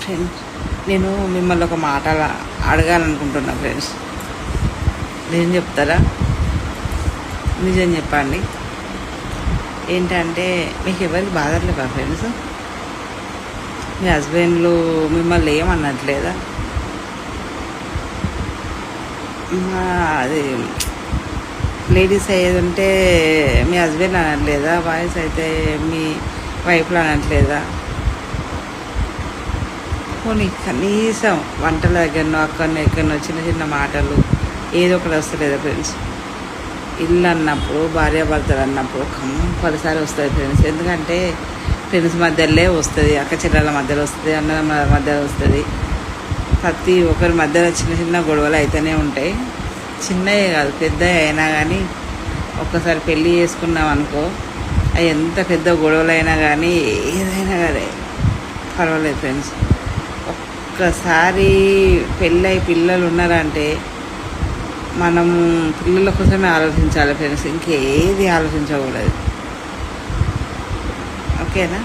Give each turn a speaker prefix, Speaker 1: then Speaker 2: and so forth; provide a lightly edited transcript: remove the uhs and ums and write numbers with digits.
Speaker 1: Friends, నేను మిమ్మల్ని ఒక మాట అడగాలనుకుంటున్నా ఫ్రెండ్స్. నిజం చెప్తారా? నిజం చెప్పండి. ఏంటంటే మీకు ఎవరికి బాధలేవా ఫ్రెండ్స్? మీ హస్బెండ్లు మిమ్మల్ని ఏమన్నట్లేదా? అది లేడీస్ అయ్యేది ఉంటే మీ హస్బెండ్ అనట్లేదా? బాయ్స్ అయితే మీ వైఫ్లు అనట్లేదా? పోనీ కనీసం వంటల దగ్గరనో అక్కడనో ఎక్కడనో చిన్న చిన్న మాటలు ఏదో ఒకటి వస్తలేదా ఫ్రెండ్స్? ఇల్లు అన్నప్పుడు భార్యాభర్తలు అన్నప్పుడు కంపల్సరీ వస్తుంది ఫ్రెండ్స్. ఎందుకంటే ఫ్రెండ్స్ మధ్యలో వస్తుంది, అక్క చెల్లెల మధ్యలో వస్తుంది, అన్నల మధ్యలో వస్తుంది. ప్రతి ఒక్కరి మధ్యలో చిన్న చిన్న గొడవలు అయితేనే ఉంటాయి. చిన్నవి కాదు పెద్దవి అయినా కానీ ఒక్కసారి పెళ్ళి చేసుకున్నాం అనుకో, అవి ఎంత పెద్ద గొడవలు అయినా కానీ ఏదైనా కానీ పర్వాలేదు ఫ్రెండ్స్. ఒక్కసారి పెళ్ళై పిల్లలు ఉన్నారంటే మనము పిల్లల కోసమే ఆలోచించాలి ఫ్రెండ్స్, ఇంకేది ఆలోచించకూడదు. ఓకేనా?